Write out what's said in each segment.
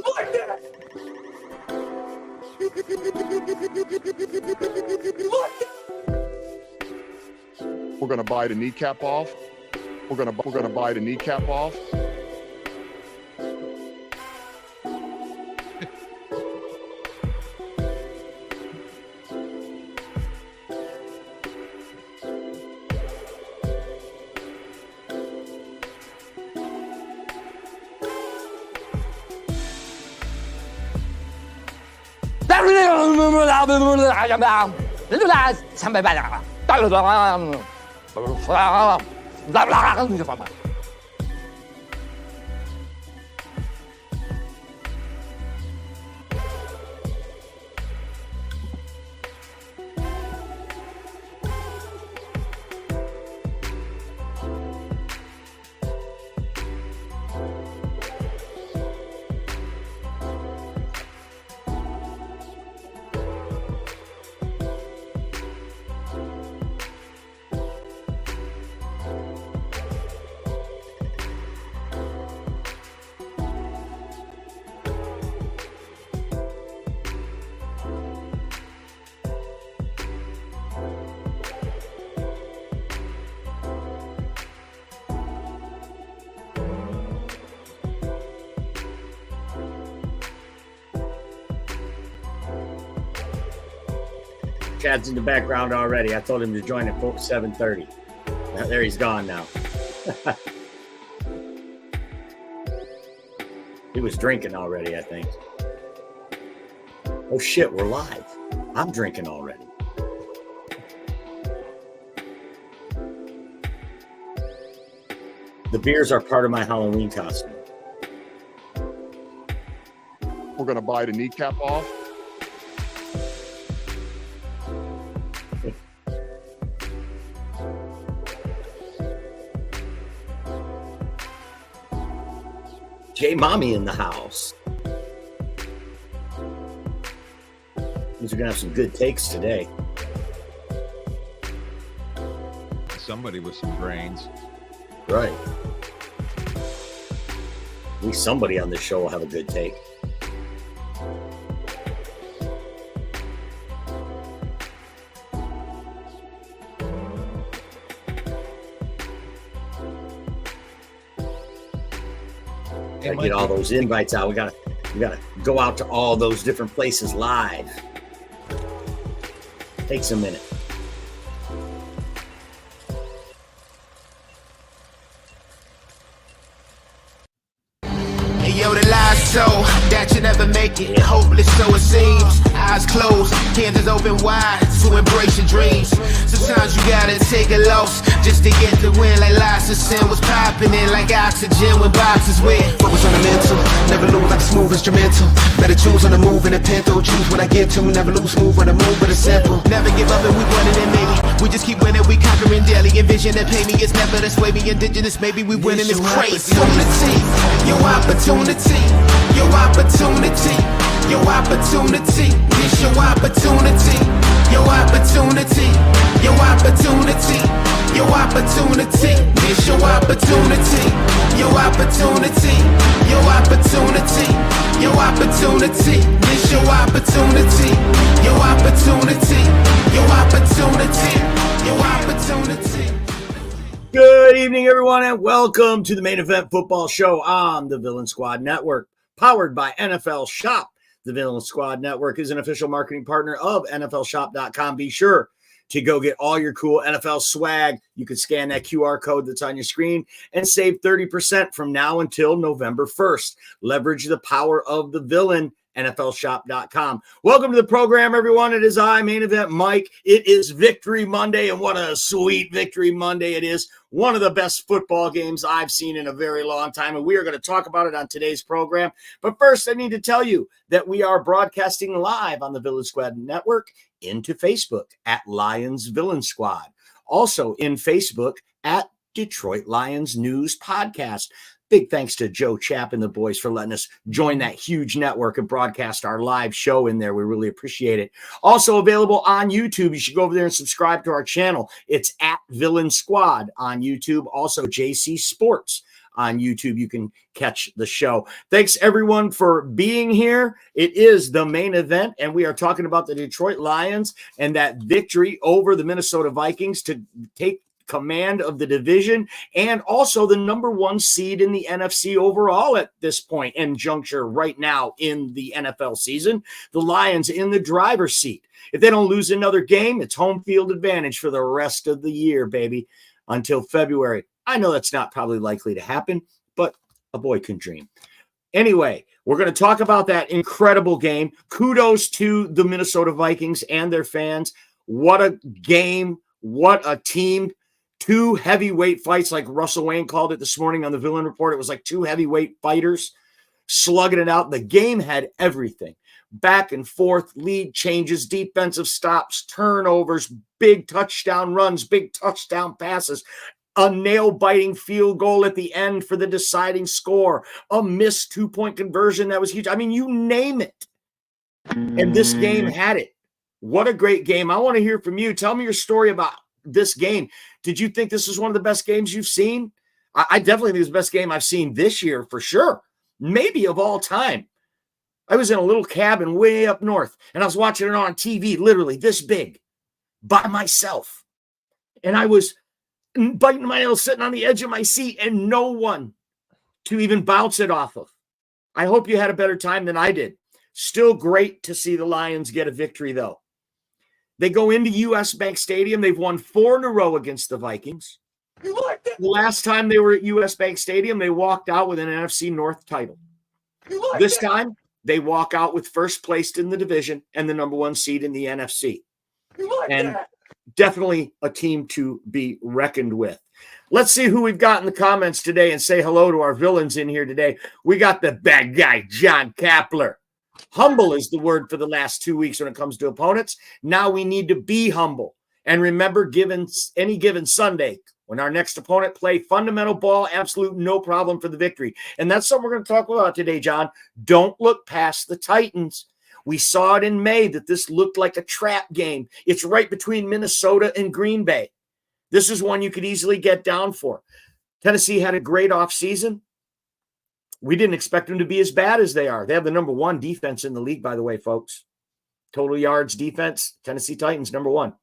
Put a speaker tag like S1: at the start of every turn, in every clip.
S1: Like that.
S2: We're gonna bite a kneecap off. We're gonna bite a kneecap off.
S3: Chad's in the background already. I told him to join at 7:30. There he's gone now. He was drinking already, I think. Oh shit, we're live. I'm drinking already. The beers are part of my Halloween costume.
S2: We're gonna bite a kneecap off. J Mommy in the house. Means we're gonna have some good takes today.
S4: Somebody with some brains.
S3: Right. At least somebody on this show will have a good take. Gotta get all those invites out. We gotta go out to all those different places live. Takes a minute.
S5: Yo, the lies so that you never make it. Hopeless, so it seems. Eyes closed, hands open wide to embrace your dreams. Sometimes you gotta take a loss just to get the win. Like lots of sin was popping in like oxygen when boxes wet. Focus on the mental, never lose like a smooth instrumental. Better choose on the move in a pinto. Choose what I get to, never lose smooth on the move, but it's simple. Never give up and we running it maybe. We just keep winning, we conquering daily. Envision and pay me, it's never to sway me. Indigenous, maybe we winning, it's crazy. Your opportunity, your opportunity, your opportunity, it's your opportunity, your opportunity, your opportunity, your opportunity, it's your opportunity, your opportunity, your opportunity, your opportunity, it's your opportunity, your opportunity, your opportunity, your opportunity.
S3: Good evening, everyone, and welcome to the Main Event Football Show on the Villain Squad Network, powered by NFL Shop. The Villain Squad Network is an official marketing partner of NFLShop.com. Be sure to go get all your cool NFL swag. You can scan that QR code that's on your screen and save 30% from now until November 1st. Leverage the power of the villain. NFLShop.com. Welcome to the program, everyone. It is I, Main Event Mike. It is Victory Monday, and what a sweet Victory Monday it is. One of the best football games I've seen in a very long time, and we are going to talk about it on today's program. But first, I need to tell you that we are broadcasting live on the Villain Squad Network into Facebook at Lions Villain Squad. Also in Facebook at Detroit Lions News Podcast. Big thanks to Joe Chapp and the boys for letting us join that huge network and broadcast our live show in there. We really appreciate it. Also available on YouTube. You should go over there and subscribe to our channel. It's at Villain Squad on YouTube. Also JC Sports on YouTube. You can catch the show. Thanks, everyone, for being here. It is the main event, and we are talking about the Detroit Lions and that victory over the Minnesota Vikings to take command of the division and also the number one seed in the NFC overall at this point and juncture right now in the NFL season. The Lions in the driver's seat. If they don't lose another game, it's home field advantage for the rest of the year, baby, until February. I know that's not probably likely to happen, but a boy can dream. Anyway, we're going to talk about that incredible game. Kudos to the Minnesota Vikings and their fans. What a game. What a team. Two heavyweight fights, like Russell Wayne called it this morning on the Villain Report. It was like two heavyweight fighters slugging it out. The game had everything. Back and forth, lead changes, defensive stops, turnovers, big touchdown runs, big touchdown passes, a nail-biting field goal at the end for the deciding score, a missed two-point conversion that was huge. I mean, you name it. And this game had it. What a great game. I want to hear from you. Tell me your story about this game. Did you think this was one of the best games you've seen? I definitely think it's the best game I've seen this year for sure. Maybe of all time. I was in a little cabin way up north, and I was watching it on TV, literally this big, by myself. And I was biting my nails, sitting on the edge of my seat, and no one to even bounce it off of. I hope you had a better time than I did. Still great to see the Lions get a victory, though. They go into US Bank Stadium. They've won 4 in a row against the Vikings. You like that? The last time they were at US Bank Stadium, they walked out with an NFC North title. You like this time, they walk out with first placed in the division and the number one seed in the NFC. You like and that? Definitely a team to be reckoned with. Let's see who we've got in the comments today and say hello to our villains in here today. We got the bad guy, John Kapler. Humble is the word for the last 2 weeks when it comes to opponents. Now we need to be humble. And remember, given any given Sunday, when our next opponent play fundamental ball, absolute no problem for the victory. And that's something we're going to talk about today, John. Don't look past the Titans. We saw it in May that this looked like a trap game. It's right between Minnesota and Green Bay. This is one you could easily get down for. Tennessee had a great offseason. We didn't expect them to be as bad as they are. They have the number one defense in the league, by the way, folks. Total yards defense, Tennessee Titans, number one.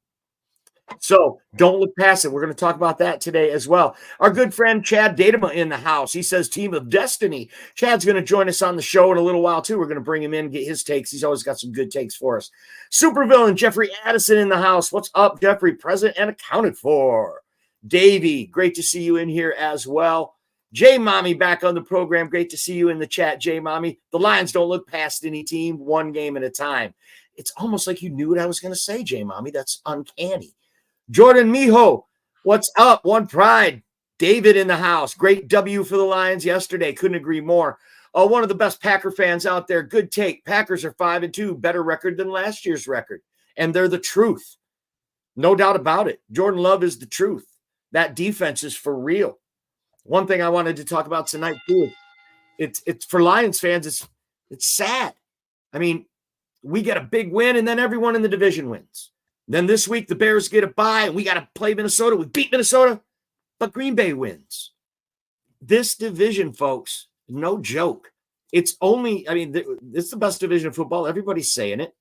S3: So don't look past it. We're going to talk about that today as well. Our good friend Chad Datema in the house. He says Team of Destiny. Chad's going to join us on the show in a little while, too. We're going to bring him in and get his takes. He's always got some good takes for us. Supervillain Jeffrey Addison in the house. What's up, Jeffrey? Present and accounted for. Davey, great to see you in here as well. J Mommy back on the program. Great to see you in the chat, J Mommy. The Lions don't look past any team one game at a time. It's almost like you knew what I was going to say, J Mommy. That's uncanny. Jordan Mijo, what's up? One Pride. David in the house. Great W for the Lions yesterday. Couldn't agree more. One of the best Packer fans out there. Good take. Packers are 5-2. Better record than last year's record. And they're the truth. No doubt about it. Jordan Love is the truth. That defense is for real. One thing I wanted to talk about tonight, too, it's for Lions fans, it's sad. I mean, we get a big win, and then everyone in the division wins. Then this week, the Bears get a bye, and we got to play Minnesota. We beat Minnesota, but Green Bay wins. This division, folks, no joke. It's only, I mean, it's the best division of football. Everybody's saying it.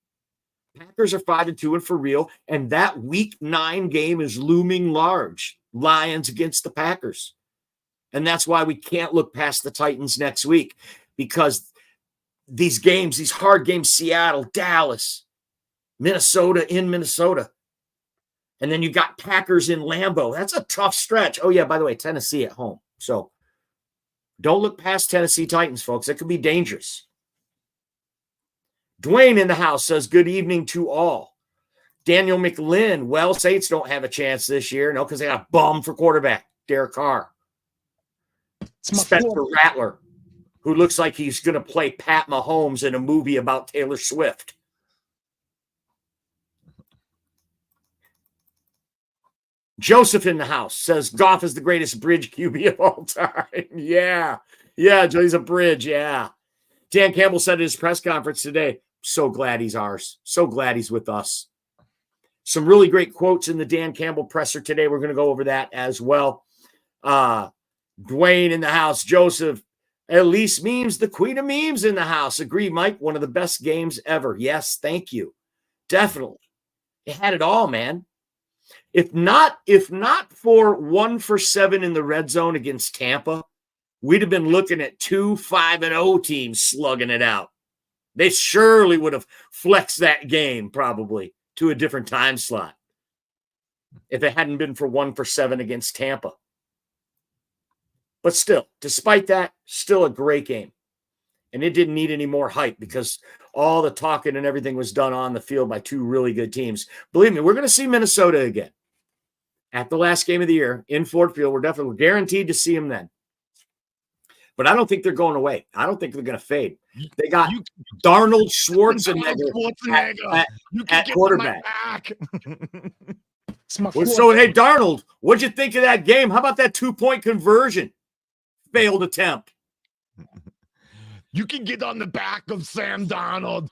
S3: Packers are 5-2 and for real, and that Week 9 game is looming large. Lions against the Packers. And that's why we can't look past the Titans next week, because these games, these hard games, Seattle, Dallas, Minnesota in Minnesota. And then you got Packers in Lambeau. That's a tough stretch. Oh, yeah, by the way, Tennessee at home. So don't look past Tennessee Titans, folks. It could be dangerous. Dwayne in the house says, good evening to all. Daniel McLinn, well, Saints don't have a chance this year. No, because they got a bum for quarterback, Derek Carr. Spencer Rattler, who looks like he's going to play Pat Mahomes in a movie about Taylor Swift. Joseph in the house says Goff is the greatest bridge QB of all time. Yeah, he's a bridge, yeah. Dan Campbell said at his press conference today, so glad he's ours. So glad he's with us. Some really great quotes in the Dan Campbell presser today. We're going to go over that as well. Dwayne in the house. Joseph, at least memes, the queen of memes in the house. Agree, Mike. One of the best games ever. Yes, thank you. Definitely. It had it all, man. If not for 1 for 7 in the red zone against Tampa, we'd have been looking at 2 5-0 teams slugging it out. They surely would have flexed that game probably to a different time slot if it hadn't been for 1 for 7 against Tampa. But still, despite that, still a great game. And it didn't need any more hype because all the talking and everything was done on the field by 2 really good teams. Believe me, we're going to see Minnesota again at the last game of the year in Ford Field. We're guaranteed to see them then. But I don't think they're going away. I don't think they're going to fade. They got Darnold Schwarzenegger at quarterback. So, hey, Darnold, what'd you think of that game? How about that 2-point conversion? Failed attempt.
S1: You can get on the back of Sam Darnold.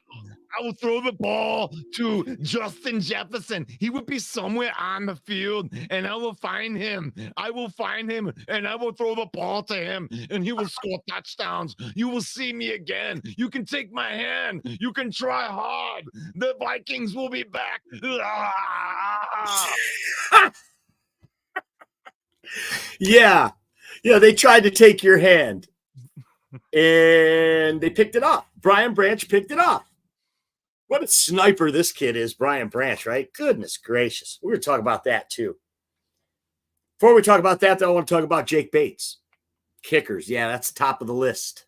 S1: I will throw the ball to Justin Jefferson. He would be somewhere on the field, and I will find him. I will find him, and I will throw the ball to him, and he will score touchdowns. You will see me again. You can take my hand. You can try hard. The Vikings will be back.
S3: Yeah, they tried to take your hand, and they picked it off. Brian Branch picked it off. What a sniper this kid is, Brian Branch, right? Goodness gracious. We're going to talk about that, too. Before we talk about that, though, I want to talk about Jake Bates. Kickers, yeah, that's the top of the list.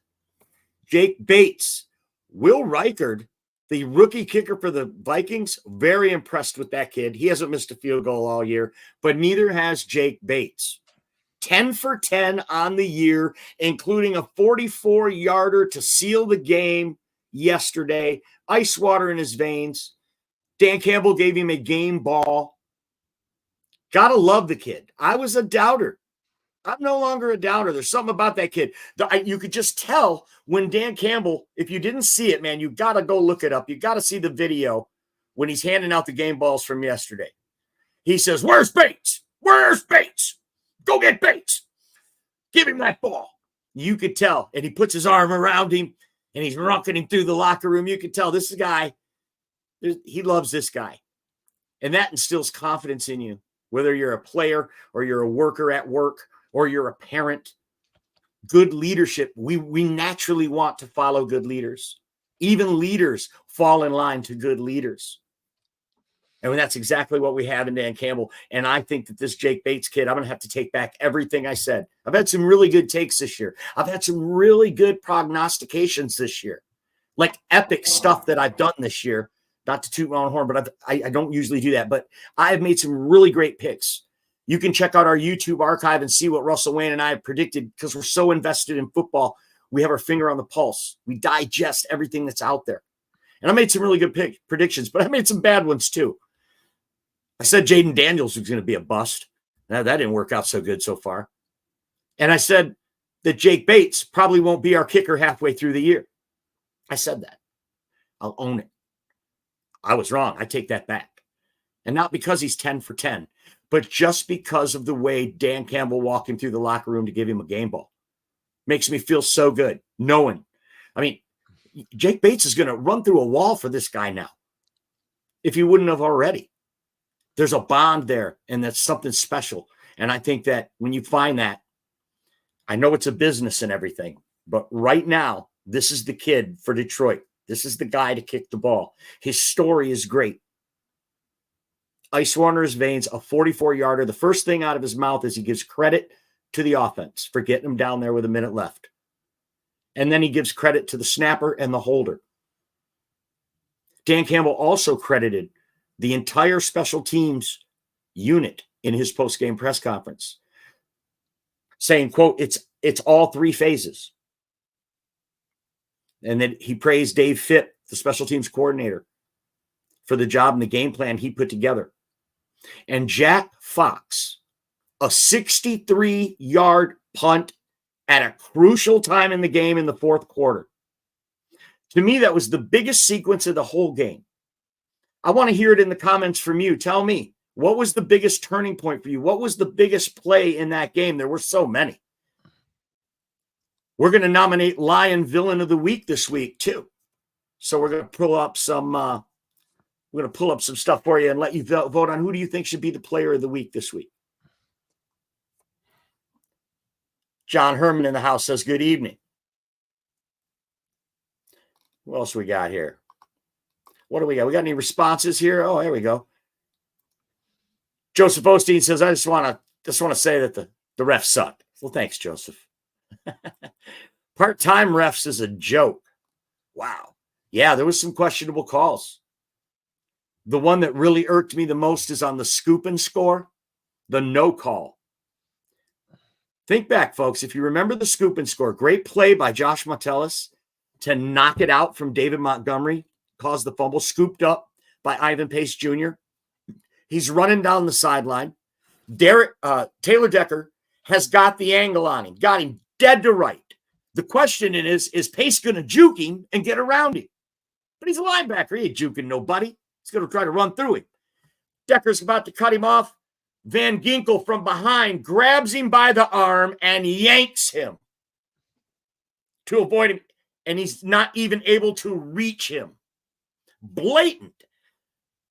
S3: Jake Bates. Will Reichard, the rookie kicker for the Vikings, very impressed with that kid. He hasn't missed a field goal all year, but neither has Jake Bates. 10 for 10 on the year, including a 44-yarder to seal the game yesterday. Ice water in his veins. Dan Campbell gave him a game ball. Gotta love the kid. I was a doubter. I'm no longer a doubter. There's something about that kid. You could just tell when Dan Campbell, if you didn't see it, man, you got to go look it up. You got to see the video when he's handing out the game balls from yesterday. He says, "Where's Bates? Where's Bates? Go get Bates. Give him that ball." You could tell. And he puts his arm around him, and he's rocking him through the locker room. You can tell this guy, he loves this guy. And that instills confidence in you, whether you're a player or you're a worker at work or you're a parent. Good leadership. We naturally want to follow good leaders. Even leaders fall in line to good leaders. And that's exactly what we have in Dan Campbell. And I think that this Jake Bates kid, I'm going to have to take back everything I said. I've had some really good takes this year. I've had some really good prognostications this year, like epic stuff that I've done this year. Not to toot my own horn, but I don't usually do that. But I've made some really great picks. You can check out our YouTube archive and see what Russell Wayne and I have predicted because we're so invested in football. We have our finger on the pulse. We digest everything that's out there. And I made some really good predictions, but I made some bad ones too. I said Jaden Daniels was going to be a bust. Now, that didn't work out so good so far. And I said that Jake Bates probably won't be our kicker halfway through the year. I said that. I'll own it. I was wrong. I take that back. And not because he's 10 for 10, but just because of the way Dan Campbell walked him through the locker room to give him a game ball. Makes me feel so good knowing. I mean, Jake Bates is going to run through a wall for this guy now, if he wouldn't have already. There's a bond there, and that's something special. And I think that when you find that, I know it's a business and everything, but right now, this is the kid for Detroit. This is the guy to kick the ball. His story is great. Ice water in his veins, a 44-yarder. The first thing out of his mouth is he gives credit to the offense for getting him down there with a minute left. And then he gives credit to the snapper and the holder. Dan Campbell also credited the entire special teams unit in his post-game press conference, saying, quote, it's all 3 phases. And then he praised Dave Fitt, the special teams coordinator, for the job and the game plan he put together. And Jack Fox, a 63-yard punt at a crucial time in the game in the fourth quarter. To me, that was the biggest sequence of the whole game. I want to hear it in the comments from you. Tell me, what was the biggest turning point for you? What was the biggest play in that game? There were so many. We're going to nominate Lion Villain of the Week this week too. So we're going to pull up some stuff for you and let you vote on who do you think should be the player of the week this week. John Herman in the house says, good evening. What else we got here? What do we got? We got any responses here? Oh, there we go. Joseph Osteen says, I just want to say that the refs suck. Well, thanks, Joseph. Part-time refs is a joke. Wow. Yeah, there was some questionable calls. The one that really irked me the most is on the scoop and score, the no call. Think back, folks. If you remember the scoop and score, great play by Josh Metellus to knock it out from David Montgomery, caused the fumble, scooped up by Ivan Pace Jr. He's running down the sideline. Taylor Decker has got the angle on him, got him dead to right. The question is Pace going to juke him and get around him? But he's a linebacker. He ain't juking nobody. He's going to try to run through him. Decker's about to cut him off. Van Ginkel from behind grabs him by the arm and yanks him to avoid him. And he's not even able to reach him. Blatant.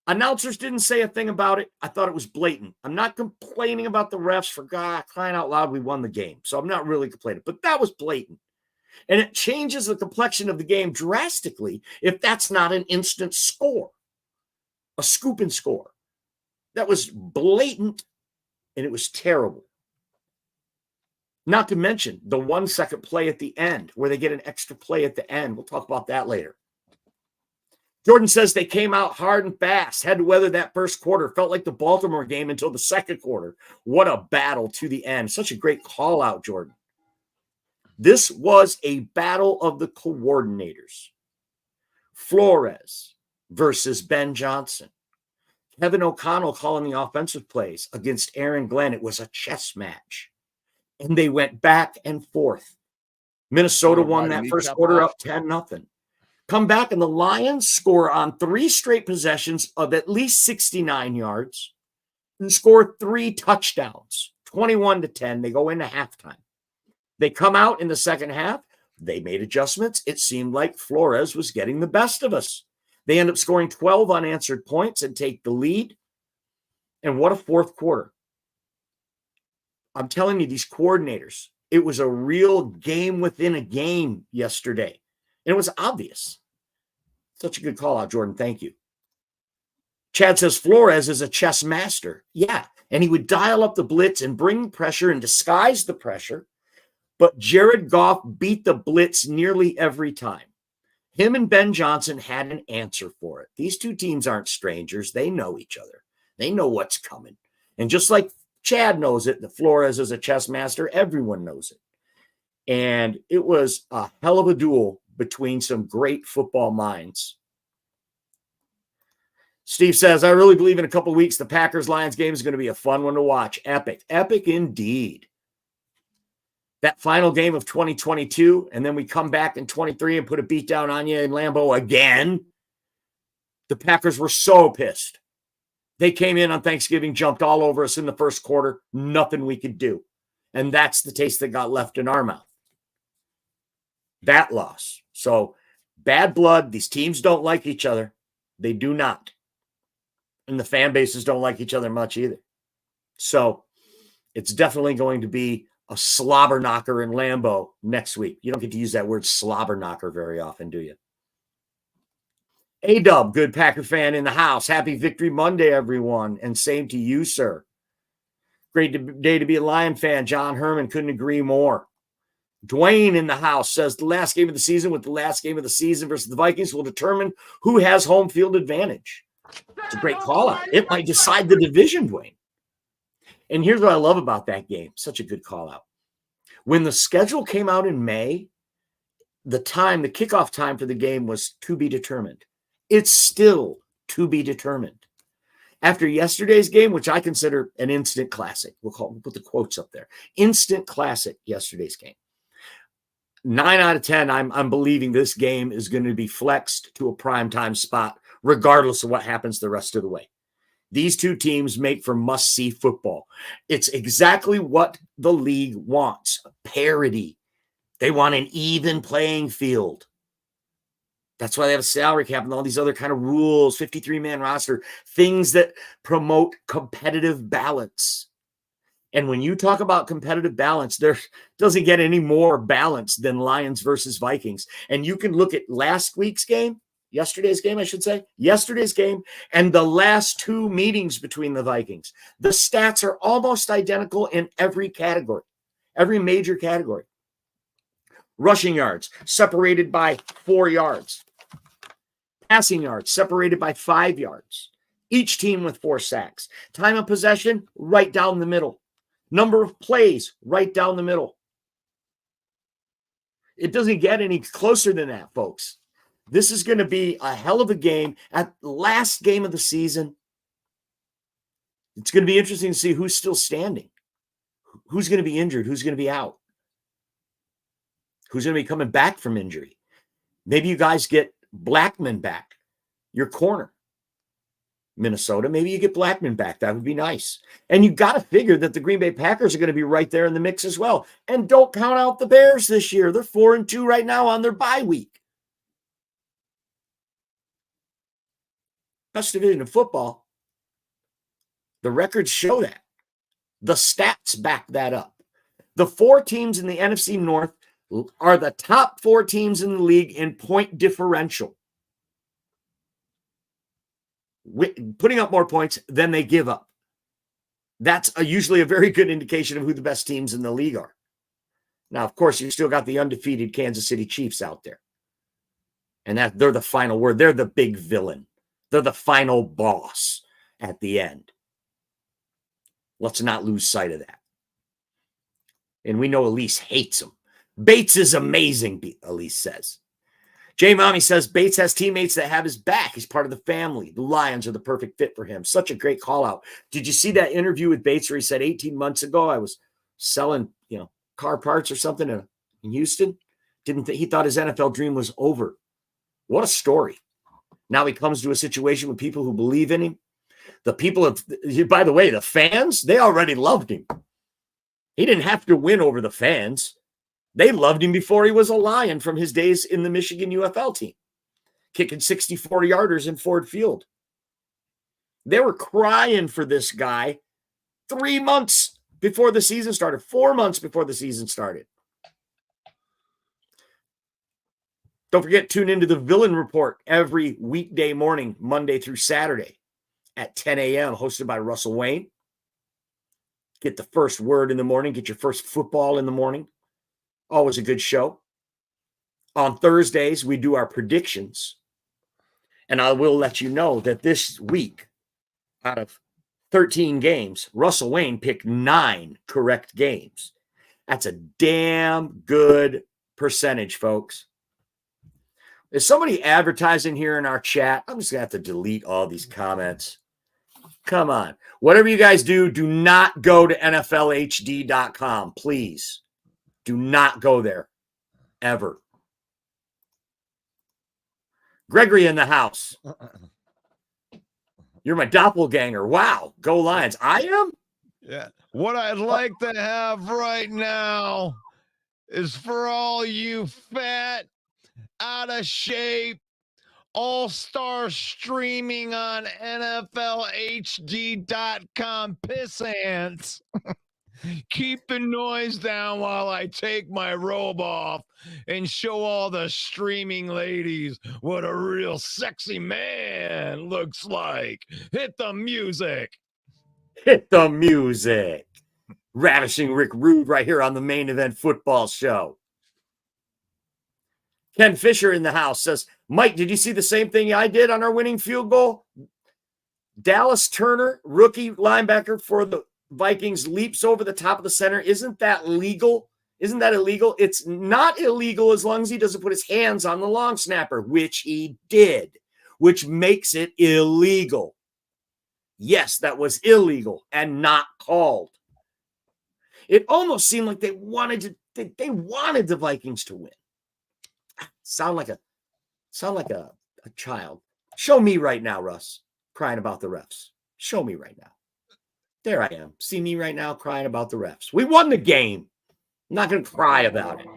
S3: Announcers didn't say a thing about it. I thought it was blatant. I'm not complaining about the refs. For God, crying out loud, we won the game. So I'm not really complaining. But that was blatant. And it changes the complexion of the game drastically if that's not an instant score, a scoop and score. That was blatant, and it was terrible. Not to mention the 1 second play at the end where they get an extra play at the end. We'll talk about that later. Jordan says they came out hard and fast, had to weather that first quarter. Felt like the Baltimore game until the second quarter. What a battle to the end. Such a great call out, Jordan. This was a battle of the coordinators. Flores versus Ben Johnson. Kevin O'Connell calling the offensive plays against Aaron Glenn. It was a chess match. And they went back and forth. Minnesota won that first quarter up 10-0. Come back and the Lions score on 3 straight possessions of at least 69 yards and score 3 touchdowns, 21-10. They go into halftime. They come out in the second half. They made adjustments. It seemed like Flores was getting the best of us. They end up scoring 12 unanswered points and take the lead. And what a fourth quarter. I'm telling you, these coordinators, it was a real game within a game yesterday. And it was obvious. Such a good call out, Jordan. Thank you. Chad says Flores is a chess master. Yeah. And he would dial up the blitz and bring pressure and disguise the pressure. But Jared Goff beat the blitz nearly every time. Him and Ben Johnson had an answer for it. These two teams aren't strangers. They know each other. They know what's coming. And just like Chad knows it, the Flores is a chess master, everyone knows it. And it was a hell of a duel between some great football minds. Steve says, I really believe in a couple of weeks the Packers-Lions game is going to be a fun one to watch. Epic. Epic indeed. That final game of 2022, and then we come back in 23 and put a beat down on you in Lambeau again. The Packers were so pissed. They came in on Thanksgiving, jumped all over us in the first quarter. Nothing we could do. And that's the taste that got left in our mouth. That loss. So bad blood. These teams don't like each other. They do not. And the fan bases don't like each other much either. So it's definitely going to be a slobber knocker in Lambeau next week. You don't get to use that word slobber knocker very often, do you? A-Dub, good Packer fan in the house. Happy Victory Monday, everyone. And same to you, sir. Great day to be a Lion fan. John Herman couldn't agree more. Dwayne in the house says the last game of the season versus the Vikings will determine who has home field advantage. It's a great call out. It might decide the division, Dwayne. And here's what I love about that game. Such a good call out. When the schedule came out in May, the kickoff time for the game was to be determined. It's still to be determined. After yesterday's game, which I consider an instant classic, we'll put the quotes up there. Instant classic, yesterday's game. 9 out of 10, I'm believing this game is going to be flexed to a primetime spot, regardless of what happens the rest of the way. These two teams make for must-see football. It's exactly what the league wants, parity. They want an even playing field. That's why they have a salary cap and all these other kind of rules, 53-man roster, things that promote competitive balance. And when you talk about competitive balance, there doesn't get any more balance than Lions versus Vikings. And you can look at yesterday's game, and the last two meetings between the Vikings. The stats are almost identical in every category, every major category. Rushing yards, separated by 4 yards. Passing yards, separated by 5 yards. Each team with 4 sacks. Time of possession, right down the middle. Number of plays, right down the middle. It doesn't get any closer than that, folks. This is going to be a hell of a game at the last game of the season. It's going to be interesting to see who's still standing. Who's going to be injured? Who's going to be out? Who's going to be coming back from injury? Maybe you guys get Blackman back, your corner. Minnesota, maybe you get Blackman back. That would be nice. And you got to figure that the Green Bay Packers are going to be right there in the mix as well. And don't count out the Bears this year. They're 4-2 right now on their bye week. Best division of football. The records show that. The stats back that up. The 4 teams in the NFC North are the top 4 teams in the league in point differential. Putting up more points than they give up. That's usually a very good indication of who the best teams in the league are. Now, of course, you still got the undefeated Kansas City Chiefs out there. And they're the final word. They're the big villain. They're the final boss at the end. Let's not lose sight of that. And we know Elise hates them. Bates is amazing, Elise says. Jay Mommy says Bates has teammates that have his back. He's part of the family. The Lions are the perfect fit for him. Such a great call out. Did you see that interview with Bates where he said 18 months ago I was selling, car parts or something in Houston? He thought his NFL dream was over. What a story. Now he comes to a situation with people who believe in him. By the way, the fans, they already loved him. He didn't have to win over the fans. They loved him before he was a Lion from his days in the Michigan UFL team, kicking 64-yarders in Ford Field. They were crying for this guy 3 months before the season started, 4 months before the season started. Don't forget, tune into the Villain Report every weekday morning, Monday through Saturday at 10 a.m., hosted by Russell Wayne. Get the first word in the morning. Get your first football in the morning. Always a good show. On Thursdays, we do our predictions. And I will let you know that this week, out of 13 games, Russell Wayne picked 9 correct games. That's a damn good percentage, folks. Is somebody advertising here in our chat? I'm just going to have to delete all these comments. Come on. Whatever you guys do, do not go to NFLHD.com, please. Do not go there, ever. Gregory in the house. You're my doppelganger. Wow. Go Lions. I am?
S1: Yeah. What I'd like to have right now is for all you fat, out of shape, all-star streaming on NFLHD.com pissants. Keep the noise down while I take my robe off and show all the streaming ladies what a real sexy man looks like. Hit the music.
S3: Hit the music. Ravishing Rick Rude right here on the Main Event Football Show. Ken Fisher in the house says, Mike, did you see the same thing I did on our winning field goal? Dallas Turner, rookie linebacker for the Vikings, leaps over the top of the center. Isn't that legal? Isn't that illegal? It's not illegal as long as he doesn't put his hands on the long snapper, which he did, which makes it illegal. Yes, that was illegal and not called. It almost seemed like they wanted the Vikings to win. Sound like a child. Show me right now, Russ, crying about the refs. Show me right now. There I am. See me right now crying about the refs. We won the game. I'm not going to cry about it.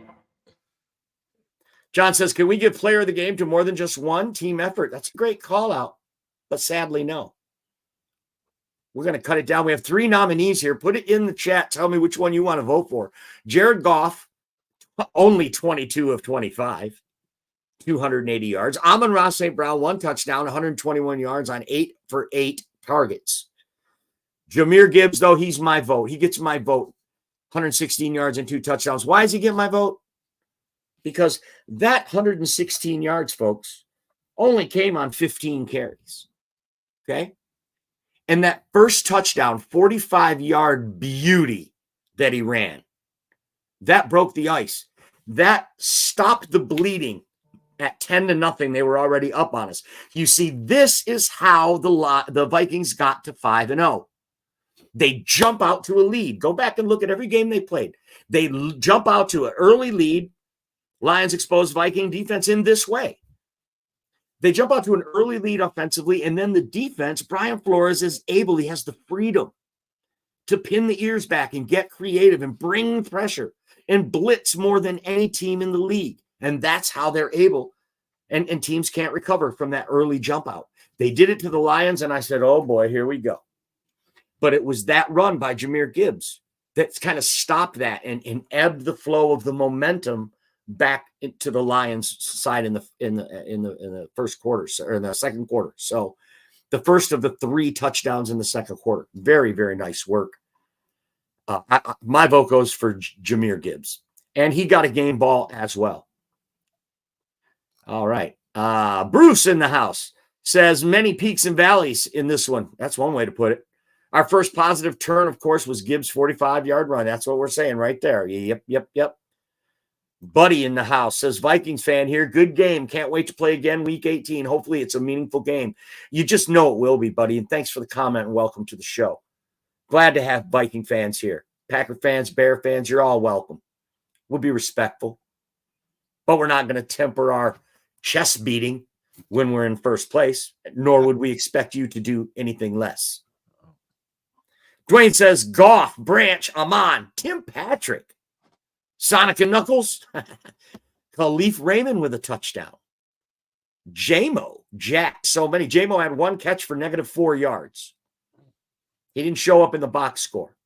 S3: John says, can we give player of the game to more than just one? Team effort. That's a great call out, but sadly, no. We're going to cut it down. We have 3 nominees here. Put it in the chat. Tell me which one you want to vote for. Jared Goff, only 22 of 25, 280 yards. Amon-Ra St. Brown, 1 touchdown, 121 yards on 8 for 8 targets. Jahmyr Gibbs, though, he's my vote. He gets my vote. 116 yards and 2 touchdowns. Why does he get my vote? Because that 116 yards, folks, only came on 15 carries. Okay? And that first touchdown, 45-yard beauty that he ran, that broke the ice. That stopped the bleeding at 10-0. They were already up on us. You see, this is how the Vikings got to 5-0. They jump out to a lead. Go back and look at every game they played. They jump out to an early lead. Lions expose Viking defense in this way. They jump out to an early lead offensively, and then the defense, Brian Flores is able, he has the freedom to pin the ears back and get creative and bring pressure and blitz more than any team in the league. And that's how they're able, and teams can't recover from that early jump out. They did it to the Lions, and I said, oh boy, here we go. But it was that run by Jahmyr Gibbs that kind of stopped that and ebbed the flow of the momentum back into the Lions side in the first quarter, or in the second quarter. So the first of the 3 touchdowns in the second quarter. Very, very nice work. My vote goes for Jahmyr Gibbs, and he got a game ball as well. All right. Bruce in the house says many peaks and valleys in this one. That's one way to put it. Our first positive turn, of course, was Gibbs' 45-yard run. That's what we're saying right there. Yep. Buddy in the house says, Vikings fan here. Good game. Can't wait to play again week 18. Hopefully it's a meaningful game. You just know it will be, buddy. And thanks for the comment and welcome to the show. Glad to have Viking fans here. Packer fans, Bear fans, you're all welcome. We'll be respectful, but we're not going to temper our chest beating when we're in first place, nor would we expect you to do anything less. Dwayne says, Goff, Branch, Amon, Tim Patrick, Sonic and Knuckles, Khalif Raymond with a touchdown. J-Mo, Jack, so many. J-Mo had 1 catch for -4 yards. He didn't show up in the box score,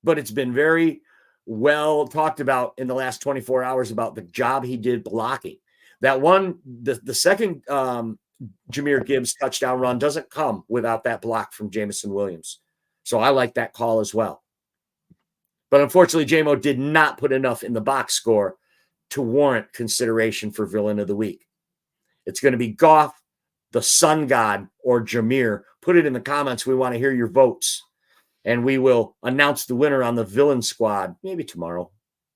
S3: but it's been very well talked about in the last 24 hours about the job he did blocking. That one, the second Jahmyr Gibbs touchdown run doesn't come without that block from Jameson Williams. So I like that call as well. But unfortunately, J-Mo did not put enough in the box score to warrant consideration for Villain of the Week. It's going to be Goff, the Sun God, or Jahmyr. Put it in the comments. We want to hear your votes. And we will announce the winner on the Villain Squad. Maybe tomorrow.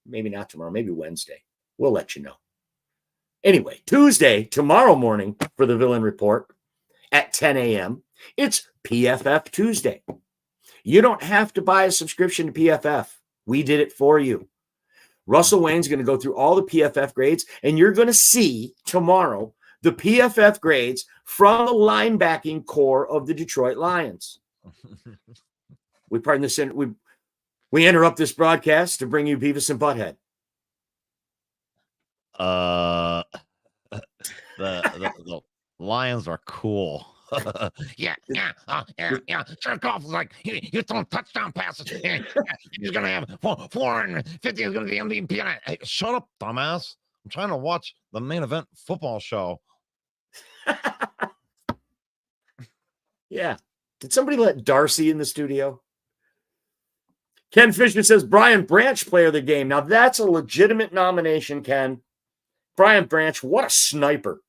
S3: Maybe not tomorrow. Maybe Wednesday. We'll let you know. Anyway, Tuesday, tomorrow morning for the Villain Report at 10 a.m., it's PFF Tuesday. You don't have to buy a subscription to PFF. We did it for you. Russell Wayne's going to go through all the PFF grades, and you're going to see tomorrow the PFF grades from the linebacking core of the Detroit Lions. We interrupt this broadcast to bring you Beavis and Butthead.
S4: The Lions are cool.
S1: Yeah. Jared Goff was like, he's throwing touchdown passes. He's going to have 450. He's going to be MVP.
S4: Hey, shut up, dumbass. I'm trying to watch the main event football show.
S3: Yeah. Did somebody let Darcy in the studio? Ken Fisher says, Brian Branch, player of the game. Now, that's a legitimate nomination, Ken. Brian Branch, what a sniper.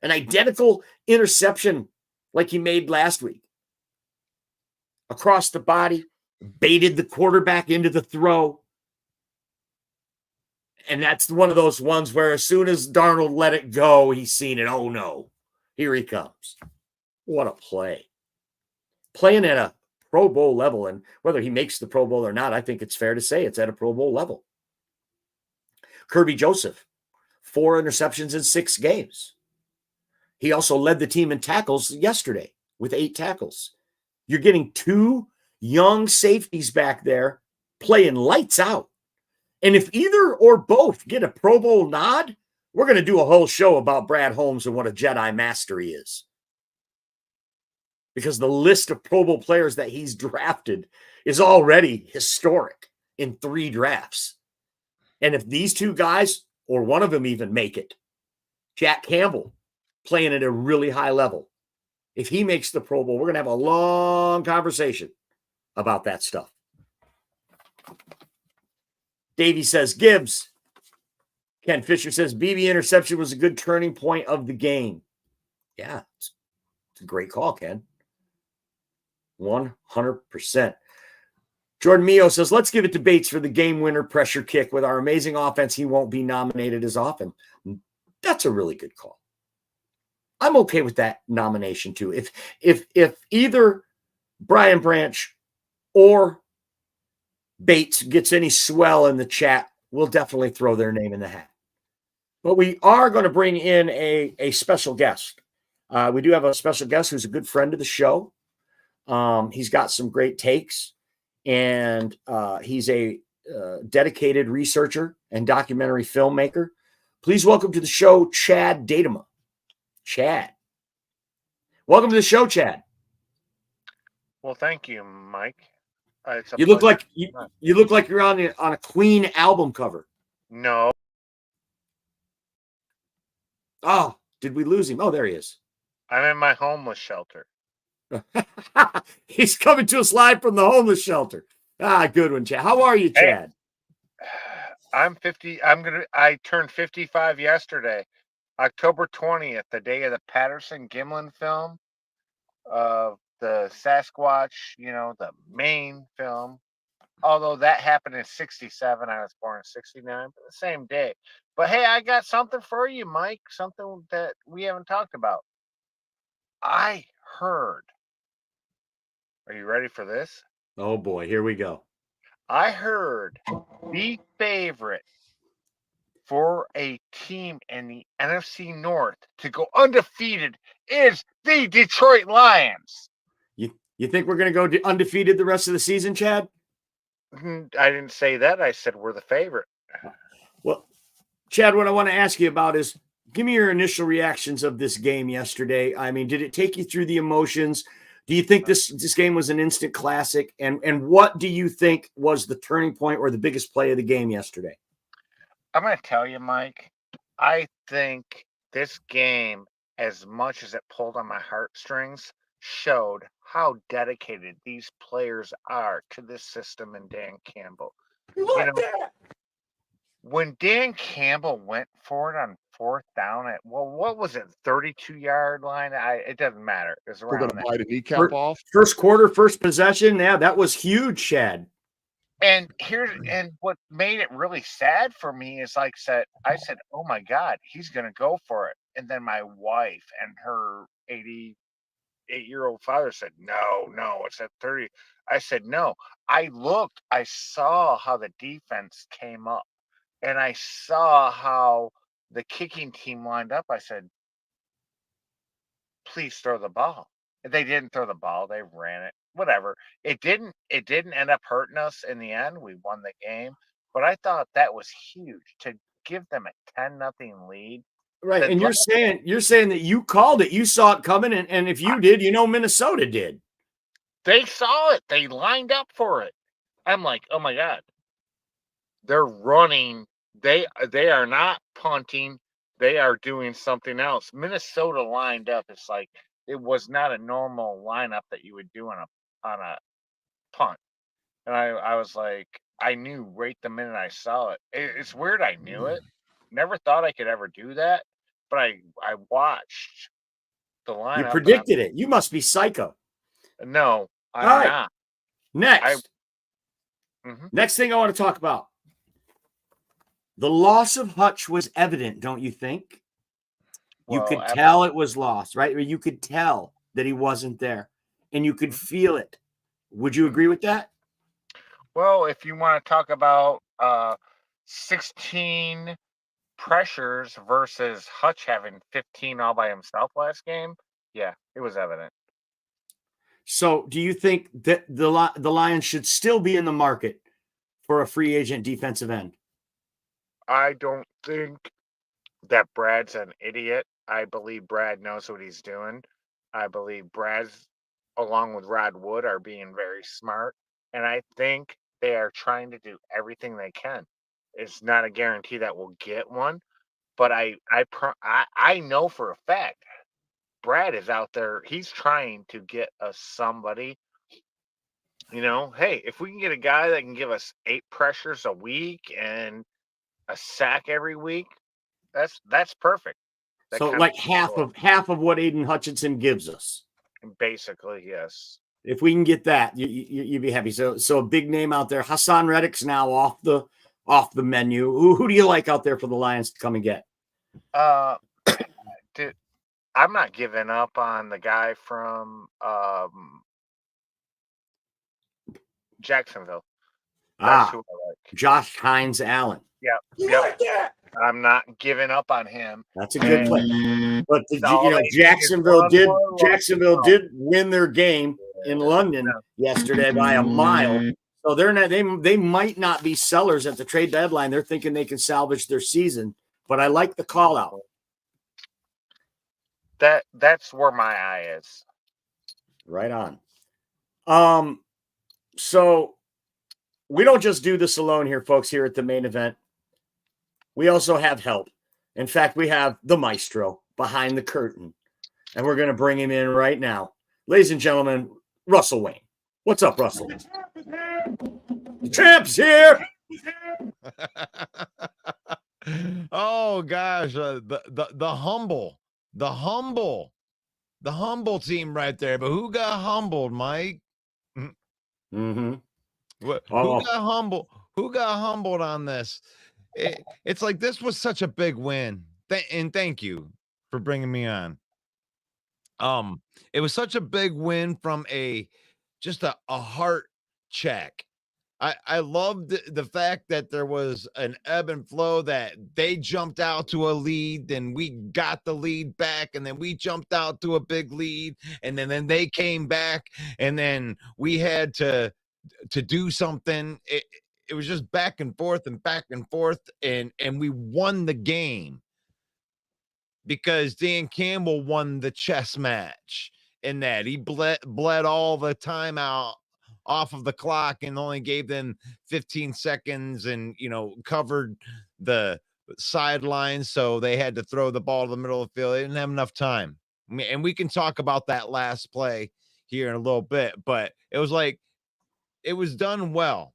S3: An identical interception like he made last week. Across the body, baited the quarterback into the throw. And that's one of those ones where as soon as Darnold let it go, he's seen it. Oh, no. Here he comes. What a play. Playing at a Pro Bowl level, and whether he makes the Pro Bowl or not, I think it's fair to say it's at a Pro Bowl level. Kirby Joseph, 4 interceptions in 6 games. He also led the team in tackles yesterday with 8 tackles. You're getting 2 young safeties back there playing lights out. And if either or both get a Pro Bowl nod, We're going to do a whole show about Brad Holmes and what a Jedi master he is. Because the list of Pro Bowl players that he's drafted is already historic in 3 drafts. And if these 2 guys, or one of them even make it, Jack Campbell playing at a really high level, if he makes the Pro Bowl, we're going to have a long conversation about that stuff. Davey says, Gibbs. Ken Fisher says, BB interception was a good turning point of the game. Yeah, it's a great call, Ken. 100%. Jordan Mio says, let's give it to Bates for the game winner pressure kick. With our amazing offense, he won't be nominated as often. That's a really good call. I'm okay with that nomination too. If either Brian Branch or Bates gets any swell in the chat, we'll definitely throw their name in the hat. But we are going to bring in a special guest. We do have a special guest who's a good friend of the show. He's got some great takes, and he's a dedicated researcher and documentary filmmaker. Please welcome to the show, Chad Datema. Chad. Welcome to the show, Chad.
S6: Well, thank you, Mike.
S3: You look like you look like you're on a Queen album cover.
S6: No.
S3: Oh, did we lose him? Oh, there he is.
S6: I'm in my homeless shelter.
S3: He's coming to us live from the homeless shelter. Good one, Chad. How are you, Chad?
S6: I'm 50. I turned 55 yesterday, October 20th, the day of the Patterson Gimlin film of the Sasquatch, the main film. Although that happened in 67, I was born in 69, but the same day. But hey, I got something for you, Mike, something that we haven't talked about. I heard. Are you ready for this?
S3: Oh boy, here we go.
S6: I heard the favorite for a team in the NFC North to go undefeated is the Detroit Lions.
S3: You think we're going to go undefeated the rest of the season, Chad?
S6: I didn't say that. I said we're the favorite.
S3: Well, Chad, what I want to ask you about is give me your initial reactions of this game yesterday. I mean, did it take you through the emotions? Do you think this game was an instant classic? And what do you think was the turning point or the biggest play of the game yesterday?
S6: I'm going to tell you, Mike, I think this game, as much as it pulled on my heartstrings, showed how dedicated these players are to this system and Dan Campbell. When Dan Campbell went for it on 4th down at, what was it, 32-yard line? It doesn't matter. It's around.
S2: We're going to bite a kneecap off.
S3: First quarter, first possession. Yeah, that was huge, Chad.
S6: And what made it really sad for me is I said, oh my God, he's going to go for it. And then my wife and her 88-year-old father said, no, it's at 30. I said, no. I looked, I saw how the defense came up, and I saw how the kicking team lined up. I said, please throw the ball. They didn't throw the ball. They ran it. Whatever. It didn't end up hurting us in the end. We won the game. But I thought that was huge to give them a 10-0 lead.
S3: Right. And you're saying that you called it. You saw it coming. And if you did, Minnesota did.
S6: They saw it. They lined up for it. I'm like, oh my God. They're running. They are not punting. They are doing something else. Minnesota lined up. It's like it was not a normal lineup that you would do on a punt. And I was like, I knew right the minute I saw it. It's weird. I knew it. Never thought I could ever do that. But I watched the lineup.
S3: You predicted it. You must be psycho.
S6: No, I'm not.
S3: Next. Next thing I want to talk about. The loss of Hutch was evident, don't you think? You could tell it was lost, right? Or you could tell that he wasn't there, and you could feel it. Would you agree with that?
S6: Well, if you want to talk about 16 pressures versus Hutch having 15 all by himself last game, yeah, it was evident.
S3: So do you think that the Lions should still be in the market for a free agent defensive end?
S6: I don't think that Brad's an idiot. I believe Brad knows what he's doing. I believe Brad's, along with Rod Wood, are being very smart. And I think they are trying to do everything they can. It's not a guarantee that we'll get one, but I know for a fact Brad is out there. He's trying to get us somebody. Hey, if we can get a guy that can give us 8 pressures a week and a sack every week, that's perfect. That
S3: So
S6: kind
S3: like
S6: of
S3: half of what Aiden Hutchinson gives us.
S6: basically, yes.
S3: If we can get that, you'd be happy. So a big name out there. Hassan Reddick's now off the menu. Who do you like out there for the Lions to come and get?
S6: Dude, I'm not giving up on the guy from Jacksonville. That's who I like.
S3: Josh Hines Allen.
S6: Yeah. I'm not giving up on him.
S3: That's a good play. But
S6: all they need is
S3: Jacksonville
S6: one
S3: did
S6: more
S3: Jacksonville did win their game in London yesterday by a mile. So they're not they might not be sellers at the trade deadline. They're thinking they can salvage their season. But I like the call out.
S6: That's where my eye is.
S3: Right on. So we don't just do this alone here, folks, here at the main event. We also have help. In fact, we have the maestro behind the curtain, and we're going to bring him in right now. Ladies and gentlemen, Russell Wayne. What's up, Russell? The champ's here.
S4: Oh gosh, the humble team right there. But who got humbled, Mike?
S3: Mm-hmm.
S4: Who got humbled? Who got humbled on this? It's like this was such a big win, and thank you for bringing me on. It was such a big win from just a heart check. I loved the fact that there was an ebb and flow, that they jumped out to a lead, then we got the lead back, and then we jumped out to a big lead, and then they came back, and then we had to do something. It was just back and forth, and we won the game because Dan Campbell won the chess match in that he bled all the time out off of the clock and only gave them 15 seconds and covered the sidelines, so they had to throw the ball to the middle of the field. They didn't have enough time. And we can talk about that last play here in a little bit, but it was like it was done well.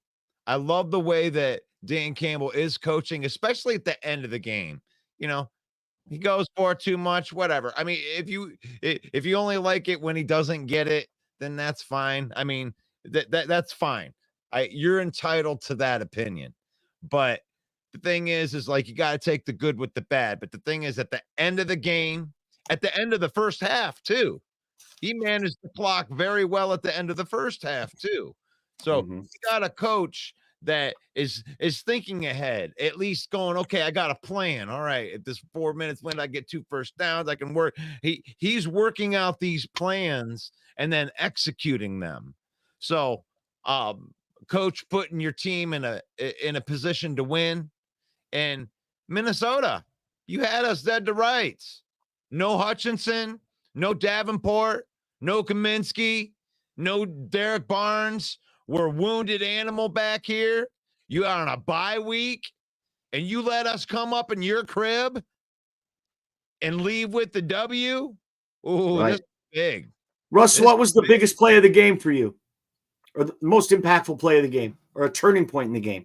S4: I love the way that Dan Campbell is coaching, especially at the end of the game. He goes for too much, whatever. I mean, if you only like it when he doesn't get it, then that's fine. I mean, that's fine. You're entitled to that opinion. But the thing is like you got to take the good with the bad. But the thing is, at the end of the game, at the end of the first half, too, he managed the clock very well at the end of the first half, too. So you got a coach that is thinking ahead, at least going, okay, I got a plan. All right, at this 4 minutes when I get 2 first downs, I can work. He's working out these plans and then executing them. So, coach putting your team in a position to win. And Minnesota, you had us dead to rights. No Hutchinson, no Davenport, no Kaminsky, no Derek Barnes. We're wounded animal back here. You are on a bye week, and you let us come up in your crib and leave with the W. Oh, right. That's big.
S3: Russ, what was the biggest play of the game for you? Or the most impactful play of the game, or a turning point in the game?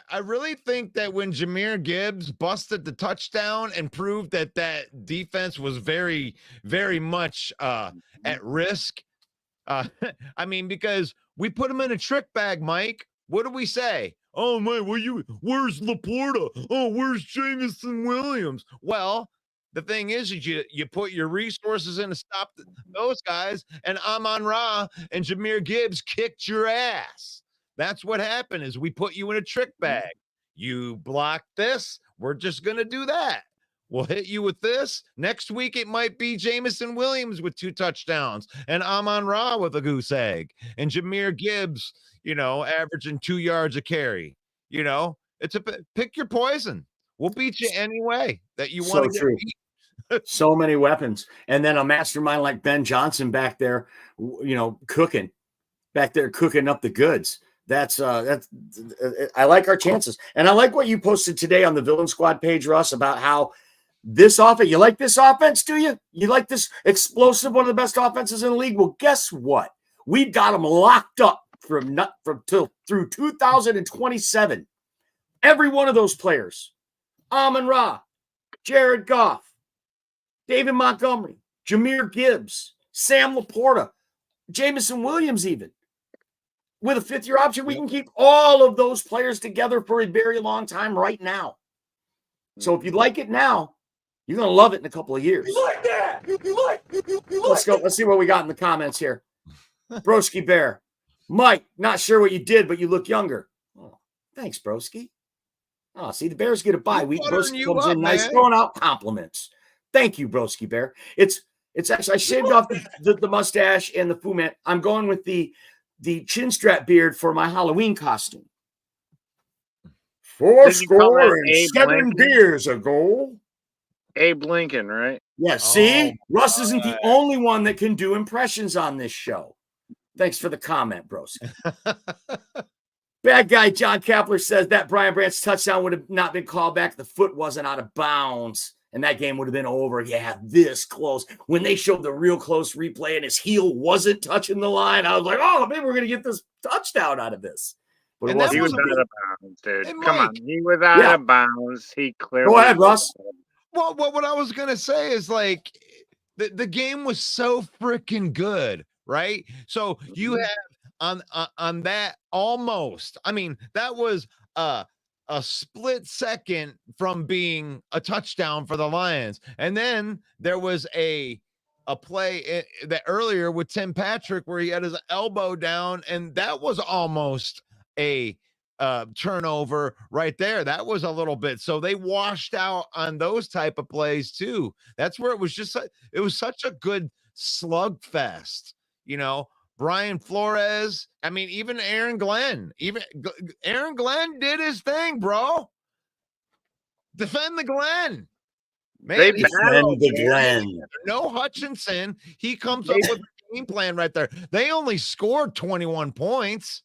S4: I really think that when Jahmyr Gibbs busted the touchdown and proved that defense was very, very much at risk. I mean, because we put him in a trick bag, Mike. What do we say? Oh, man, where's Laporta? Oh, where's Jamison Williams? Well, the thing is you put your resources in to stop those guys, and Amon-Ra and Jahmyr Gibbs kicked your ass. That's what happened, is we put you in a trick bag. You block this, we're just going to do that. We'll hit you with this. Next week, it might be Jamison Williams with 2 touchdowns and Amon-Ra with a goose egg and Jahmyr Gibbs, averaging 2 yards a carry. It's pick your poison. We'll beat you anyway that you
S3: So
S4: want to get
S3: true.
S4: beat.
S3: So many weapons. And then a mastermind like Ben Johnson back there, cooking up the goods. That's I like our chances. And I like what you posted today on the Villain Squad page, Russ, about how this offense, you like this offense, do you? You like this explosive, one of the best offenses in the league? Well, guess what? We've got them locked up through 2027. Every one of those players, Amon-Ra, Jared Goff, David Montgomery, Jahmyr Gibbs, Sam Laporta, Jameson Williams, even with a fifth-year option, we can keep all of those players together for a very long time right now. So if you like it now, you're going to love it in a couple of years. You like that? Let's go. Let's see what we got in the comments here. Broski Bear. Mike, not sure what you did, but you look younger. Oh, thanks, Broski. Oh, see, the Bears get a bye week. Broski comes in nice, throwing out compliments. Thank you, Broski Bear. It's actually, I shaved off the mustache and the Fu Man. I'm going with the chin strap beard for my Halloween costume. 7 years ago.
S6: Abe Lincoln, right?
S3: Yeah, see? Russ isn't the only one that can do impressions on this show. Thanks for the comment, bros. Bad guy John Kapler says that Brian Branch touchdown would have not been called back. The foot wasn't out of bounds, and that game would have been over. Yeah, this close. When they showed the real close replay and his heel wasn't touching the line, I was like, oh, maybe we're going to get this touchdown out of this. But
S6: he was out of bounds, dude. Come on. He was out of bounds. He clearly.
S3: Go ahead, Russ.
S4: Well, what I was going to say is like the game was so freaking good, right? So you have on that almost, I mean, that was a split second from being a touchdown for the Lions. And then there was a play that earlier with Tim Patrick where he had his elbow down, and that was almost a turnover right there. That was a little bit. So they washed out on those type of plays too. That's where it was it was such a good slugfest, Brian Flores. I mean, even Aaron Glenn did his thing, bro. Defend the Glenn. Man,
S6: they defend
S3: the Glenn.
S4: No Hutchinson. He comes up with a game plan right there. They only scored 21 points.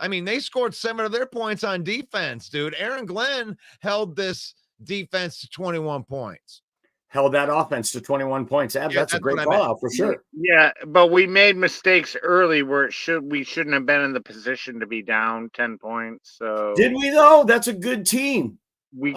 S4: I mean, they scored 7 of their points on defense, dude. Aaron Glenn held this defense to 21 points.
S3: Held that offense to 21 points. That's a great call out for sure.
S6: Yeah, but we made mistakes early where we shouldn't have been in the position to be down 10 points. So
S3: did we though? That's a good team. They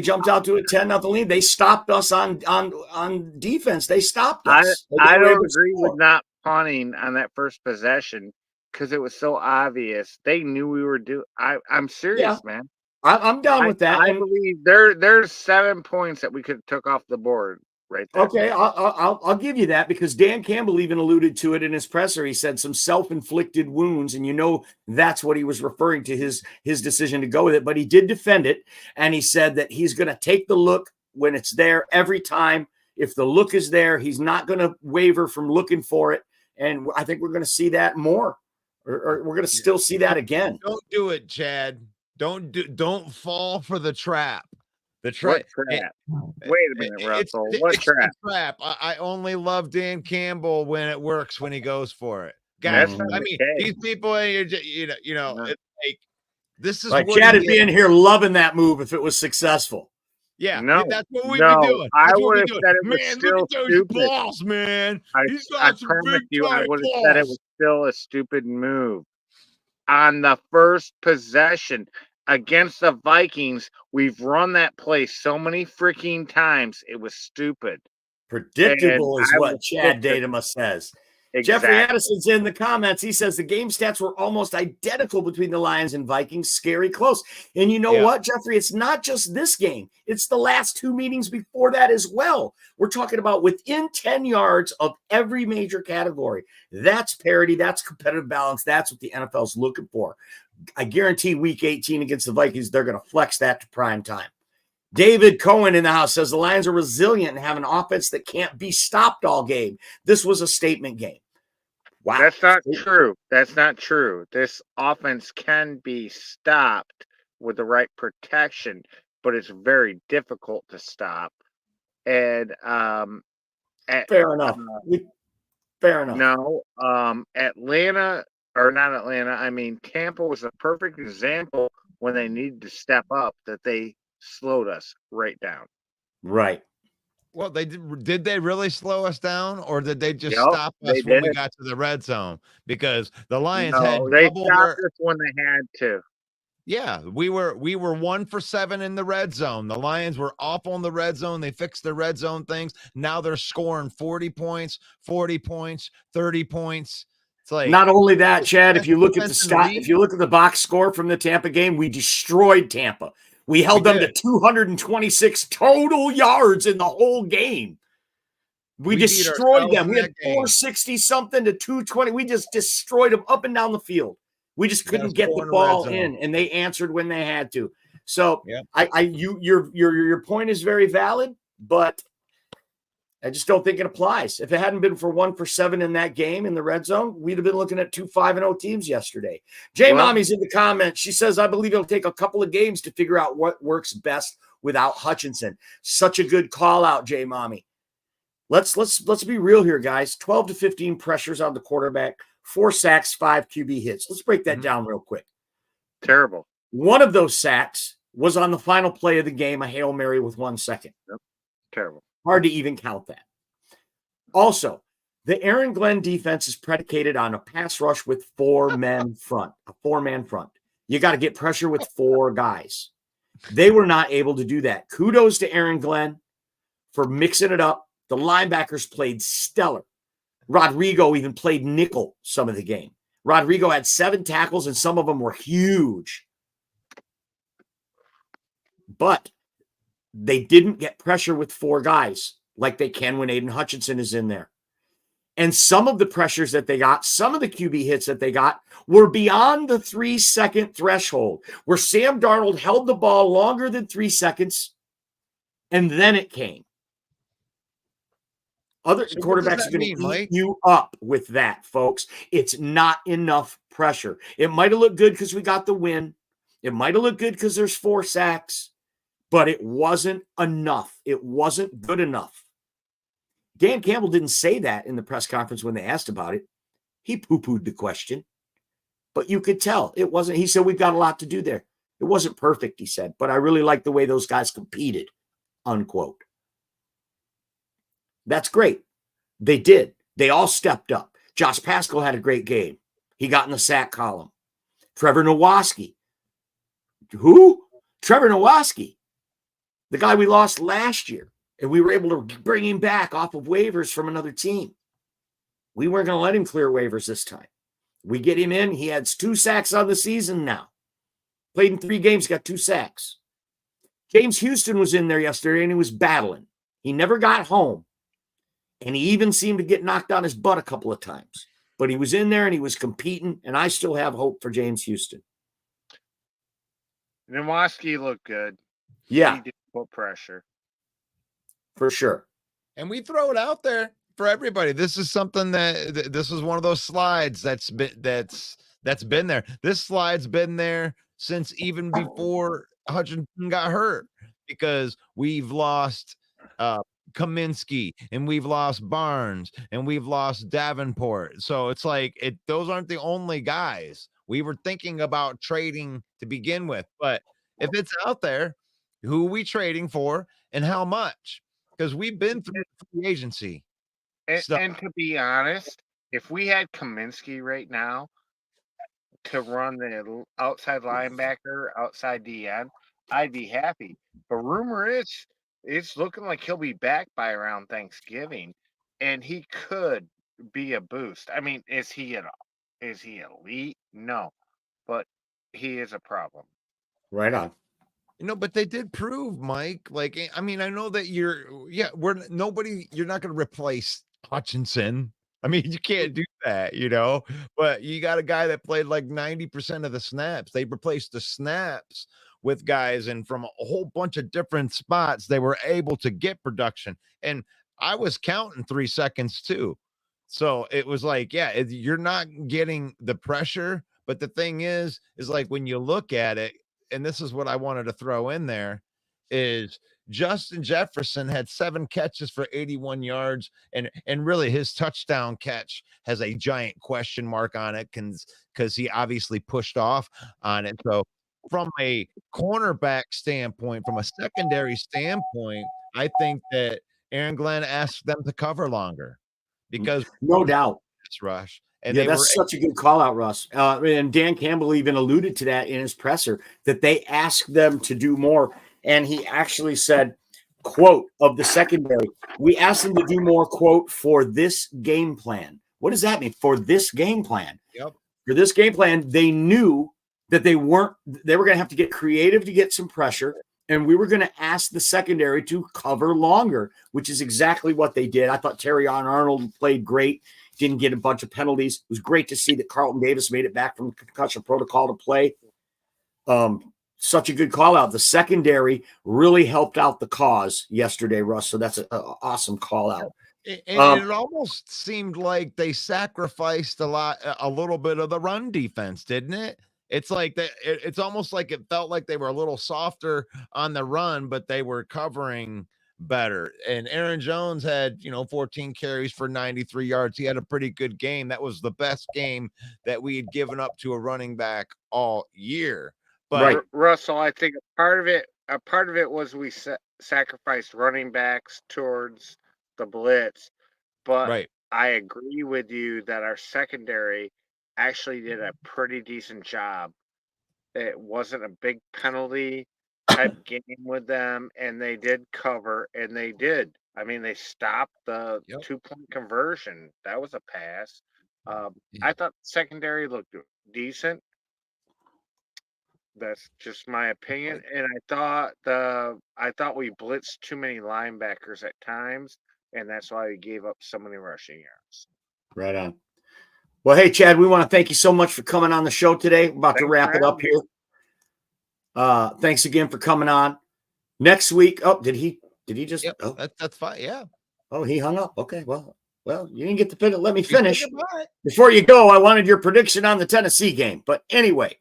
S3: jumped out to a 10-0 lead. They stopped us on defense. They stopped us.
S6: I don't agree with not punting on that first possession because it was so obvious. They knew we were doing. I'm serious, man.
S3: I'm down with that.
S6: I believe there's 7 points that we could have took off the board right there.
S3: Okay, I'll give you that because Dan Campbell even alluded to it in his presser. He said some self-inflicted wounds, and that's what he was referring to his decision to go with it. But he did defend it, and he said that he's going to take the look when it's there every time. If the look is there, he's not going to waver from looking for it, and I think we're going to see that more, or we're going to still see that again.
S4: Don't do it, Chad. Don't fall for the trap. The
S6: trap. Wait a minute, Russell. What trap?
S4: Trap. I only love Dan Campbell when it works, when he goes for it. Guys, I mean, these people, it's like this is
S3: like Chad would be in here loving that move if it was successful.
S4: Yeah,
S6: no,
S4: that's what we'd be doing.
S6: I would have said it was still stupid.
S4: Balls, man.
S6: I promise you, I would have said it was still a stupid move. On the first possession against the Vikings, we've run that play so many freaking times. It was stupid.
S3: Predictable is what Chad Datema says.
S6: Exactly.
S3: Jeffrey Addison's in the comments. He says the game stats were almost identical between the Lions and Vikings. Scary close. And you know what, Jeffrey? It's not just this game. It's the last 2 meetings before that as well. We're talking about within 10 yards of every major category. That's parity. That's competitive balance. That's what the NFL's looking for. I guarantee week 18 against the Vikings, they're going to flex that to prime time. David Cohen in the house says the Lions are resilient and have an offense that can't be stopped all game. This was a statement game. Wow.
S6: That's not true. That's not true. This offense can be stopped with the right protection, but it's very difficult to stop. And
S3: Fair enough. Fair enough.
S6: no, Atlanta or not Atlanta. I mean, Tampa was a perfect example when they needed to step up that they slowed us right down.
S3: Right.
S4: Well, did they really slow us down, or did they just
S6: Yep,
S4: stop
S6: they
S4: us when we
S6: did.
S4: got to the red zone? Because the Lions
S6: No,
S4: had
S6: they
S4: double
S6: stopped
S4: their
S6: us when they had to.
S4: yeah, we were 1 for 7 in the red zone. The Lions were awful in the red zone. They fixed their red zone things. Now they're scoring 40 points, 30 points. It's like
S3: Not only that, Chad, if
S4: best
S3: you look at the
S4: defense in the
S3: stat, if
S4: league.
S3: you look at the box score from the Tampa game, we destroyed Tampa. We held them to 226 total yards in the whole game. We
S4: beat
S3: destroyed
S4: ourselves
S3: them.
S4: in
S3: We had
S4: that game.
S3: 460 something to 220. We just destroyed them up and down the field. We just couldn't get the ball in, and they answered when they had to. So, your point is very valid, but I just don't think it applies. If it hadn't been for 1 for 7 in that game in the red zone, we'd have been looking at 2 5-0 teams yesterday. Mommy's in the comments. She says, I believe it'll take a couple of games to figure out what works best without Hutchinson. Such a good call out, J Mommy. Let's be real here, guys. 12 to 15 pressures on the quarterback, 4 sacks, 5 QB hits. Let's break that down real quick.
S6: Terrible.
S3: One of those sacks was on the final play of the game, a Hail Mary with 1 second.
S6: Yep. Terrible.
S3: Hard to even count that. Also, the Aaron Glenn defense is predicated on a pass rush with 4-man front, a 4-man front. You got to get pressure with 4 guys. They were not able to do that. Kudos to Aaron Glenn for mixing it up. The linebackers played stellar. Rodrigo even played nickel some of the game. Rodrigo had 7 tackles, and some of them were huge. But they didn't get pressure with 4 guys like they can when Aiden Hutchinson is in there. And some of the pressures that they got, some of the QB hits that they got were beyond the 3-second threshold, where Sam Darnold held the ball longer than 3 seconds, and then it came. Other quarterbacks are going to eat you up with that, folks. It's not enough pressure. It might have looked good because we got the win. It might have looked good because there's 4 sacks, but it wasn't enough. It wasn't good enough. Dan Campbell didn't say that in the press conference when they asked about it. He poo-pooed the question, but you could tell it wasn't. He said, we've got a lot to do there. It wasn't perfect, he said, but I really like the way those guys competed, unquote. That's great. They did. They all stepped up. Josh Pascal had a great game. He got in the sack column. Trevor Nowaski. Who? Trevor Nowaski, the guy we lost last year, and we were able to bring him back off of waivers from another team. We weren't going to let him clear waivers this time. We get him in. He has 2 sacks on the season now. Played in 3 games, got 2 sacks. James Houston was in there yesterday, and he was battling. He never got home. And he even seemed to get knocked on his butt a couple of times. But he was in there, and he was competing, and I still have hope for James Houston.
S6: Nowaski looked good.
S3: Yeah.
S6: He did put pressure.
S3: For sure.
S4: And we throw it out there for everybody. This is something that this is one of those slides that's been there. This slide's been there since even before Hutchinson got hurt, because we've lost Kaminsky, and we've lost Barnes, and we've lost Davenport. So it's like those aren't the only guys we were thinking about trading to begin with. But if it's out there, who are we trading for and how much? Because we've been through free agency.
S6: And to be honest, if we had Kaminsky right now to run the outside linebacker, outside DN, I'd be happy. But rumor is it's looking like he'll be back by around Thanksgiving, and he could be a boost. I mean, is he elite? No, but he is a problem.
S3: Right on.
S4: But they did prove, Mike. Like, I mean, I know that you're not going to replace Hutchinson. I mean, you can't do that, but you got a guy that played like 90% of the snaps. They replaced the snaps with guys, and from a whole bunch of different spots, they were able to get production. And I was counting 3 seconds too. So it was like, yeah, you're not getting the pressure. But the thing is like when you look at it, and this is what I wanted to throw in there, is Justin Jefferson had 7 catches for 81 yards, and really his touchdown catch has a giant question mark on it because he obviously pushed off on it. So from a cornerback standpoint, from a secondary standpoint, I think that Aaron Glenn asked them to cover longer because
S3: No doubt.
S4: this rush, and
S3: Yeah,
S4: they were
S3: that's such a good call out, Russ. And Dan Campbell even alluded to that in his presser, that they asked them to do more. And he actually said, quote, of the secondary, we asked them to do more, quote, for this game plan. What does that mean? For this game plan.
S4: Yep.
S3: For this game plan, they knew that they were going to have to get creative to get some pressure. And we were going to ask the secondary to cover longer, which is exactly what they did. I thought Terry Arnold played great. Didn't get a bunch of penalties. It was great to see that Carlton Davis made it back from the concussion protocol to play. Such a good call out. The secondary really helped out the cause yesterday, Russ. So that's an awesome call out.
S4: And it almost seemed like they sacrificed a little bit of the run defense, didn't it? It's like that. It's almost like it felt like they were a little softer on the run, but they were covering better. And Aaron Jones had, 14 carries for 93 yards. He had a pretty good game. That was the best game that we had given up to a running back all year. But
S3: Right.
S6: Russell, I think a part of it was we sacrificed running backs towards the blitz, but
S4: right.
S6: I agree with you that our secondary actually did a pretty decent job. It wasn't a big penalty type game with them, and they did cover, and they did. I mean, they stopped the 2-point conversion. That was a pass. I thought secondary looked decent. That's just my opinion, and I thought we blitzed too many linebackers at times, and that's why we gave up so many rushing yards.
S3: Right on. Well, hey, Chad, we want to thank you so much for coming on the show today. We're about to wrap it up here. Thanks again for coming on. Next week. Oh, did he just?
S4: Yep,
S3: oh,
S4: that's fine. Yeah.
S3: Oh, he hung up. Okay. Well, you didn't get to finish. Let me finish. Before you go, I wanted your prediction on the Tennessee game. But anyway,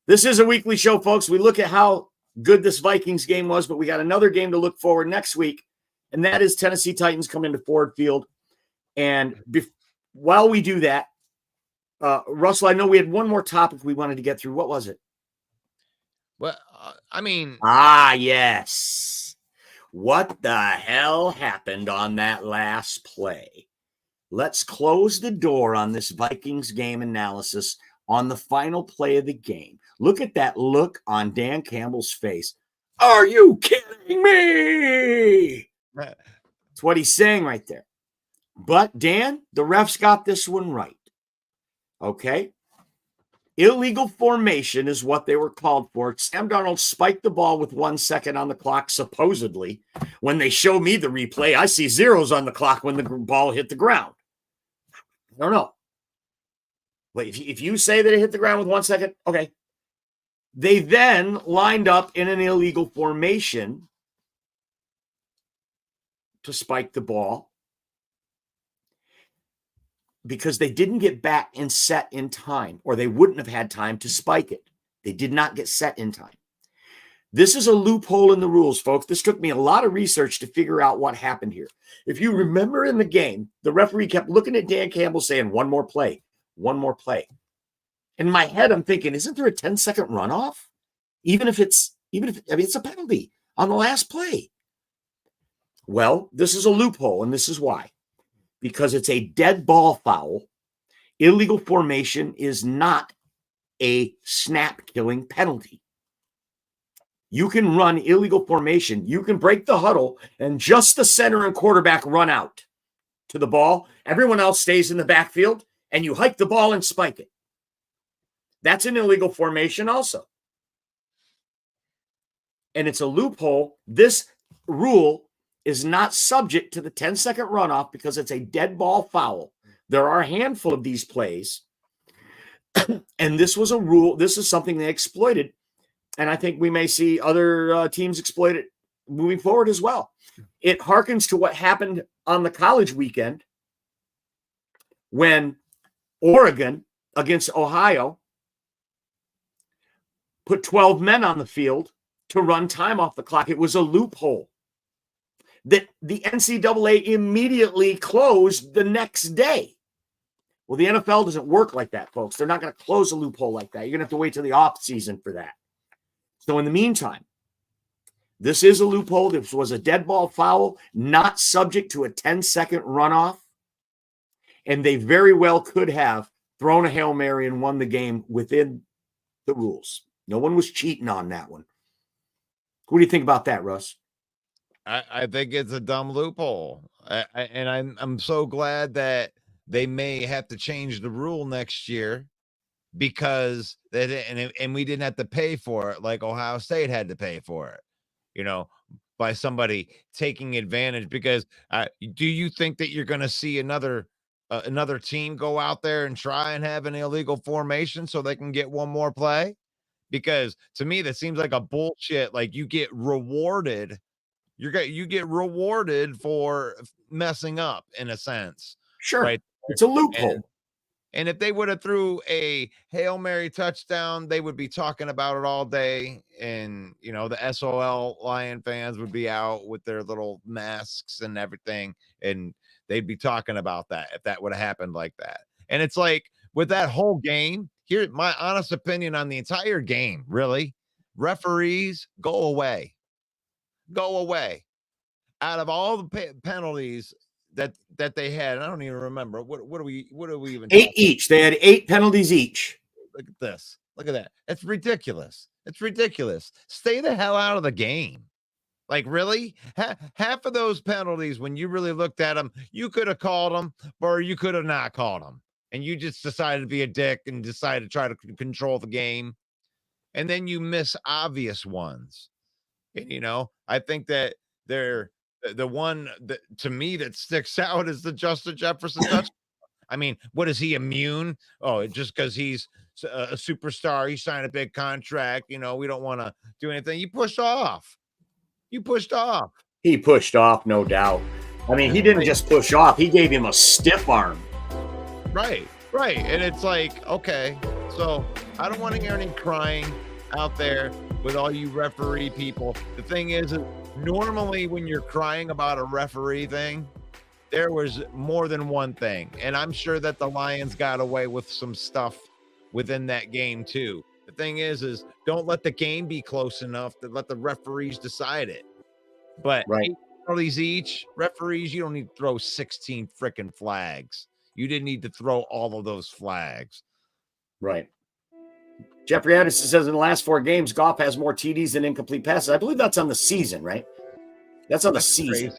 S3: this is a weekly show, folks. We look at how good this Vikings game was, but we got another game to look forward next week, and that is Tennessee Titans coming to Ford Field. And while we do that, Russell, I know we had one more topic we wanted to get through. What was it?
S4: Well, I mean.
S3: Yes. What the hell happened on that last play? Let's close the door on this Vikings game analysis on the final play of the game. Look at that look on Dan Campbell's face. Are you kidding me? That's what he's saying right there. But, Dan, the refs got this one right. Okay? Illegal formation is what they were called for. Sam Darnold spiked the ball with 1 second on the clock, supposedly. When they show me the replay, I see zeros on the clock when the ball hit the ground. I don't know. But if you say that it hit the ground with 1 second, okay. They then lined up in an illegal formation to spike the ball because they didn't get back and set in time, or they wouldn't have had time to spike it. They did not get set in time. This is a loophole in the rules, folks. This took me a lot of research to figure out what happened here. If you remember in the game, the referee kept looking at Dan Campbell saying, one more play. In my head, I'm thinking, isn't there a 10-second runoff? Even if it's a penalty on the last play. Well, this is a loophole, and this is why. Because it's a dead ball foul. Illegal formation is not a snap-killing penalty. You can run illegal formation. You can break the huddle, and just the center and quarterback run out to the ball. Everyone else stays in the backfield, and you hike the ball and spike it. That's an illegal formation also. And it's a loophole. This rule is not subject to the 10-second runoff because it's a dead ball foul. There are a handful of these plays. And this was a rule. This is something they exploited. And I think we may see other teams exploit it moving forward as well. It harkens to what happened on the college weekend when Oregon against Ohio put 12 men on the field to run time off the clock. It was a loophole that the NCAA immediately closed the next day. Well, the NFL doesn't work like that, folks. They're not going to close a loophole like that. You're going to have to wait till the off season for that. So in the meantime, this is a loophole. This was a dead ball foul, not subject to a 10-second runoff. And they very well could have thrown a Hail Mary and won the game within the rules. No one was cheating on that one. What do you think about that, Russ?
S4: I think it's a dumb loophole. I'm so glad that they may have to change the rule next year because and we didn't have to pay for it like Ohio State had to pay for it, you know, by somebody taking advantage. Because do you think that you're going to see another team go out there and try and have an illegal formation so they can get one more play? Because to me, that seems like a bullshit. Like you get rewarded. You get rewarded for messing up in a sense.
S3: Sure.
S4: Right.
S3: It's a loophole.
S4: And if they would have threw a Hail Mary touchdown, they would be talking about it all day. And, you know, the SOL Lion fans would be out with their little masks and everything. And they'd be talking about that if that would have happened like that. And it's like with that whole game, here's my honest opinion on the entire game, really. Referees, go away. Go away. Out of all the penalties that they had, I don't even remember. What are we even
S3: 8 each. They had 8 penalties each.
S4: Look at this. Look at that. It's ridiculous. It's ridiculous. Stay the hell out of the game. Like, really? Half of those penalties, when you really looked at them, you could have called them or you could have not called them. And you just decided to be a dick and decided to try to control the game. And then you miss obvious ones. And, you know, I think that they're the one that to me that sticks out is the Justin Jefferson touchdown. I mean, what is he immune? Oh, just because he's a superstar, he signed a big contract. You know, we don't want to do anything. You pushed off. You pushed off.
S3: He pushed off, no doubt. I mean, he didn't just push off. He gave him a stiff arm.
S4: Right. And it's like, okay, so I don't want to hear any crying out there with all you referee people. The thing is, normally when you're crying about a referee thing, there was more than one thing. And I'm sure that the Lions got away with some stuff within that game too. The thing is don't let the game be close enough to let the referees decide it. But
S3: right.
S4: 8 penalties each, referees, you don't need to throw 16 freaking flags. You didn't need to throw all of those flags.
S3: Right. Jeffrey Addison says in the last 4 games, Goff has more TDs than incomplete passes. I believe that's on the season, right? That's on the season.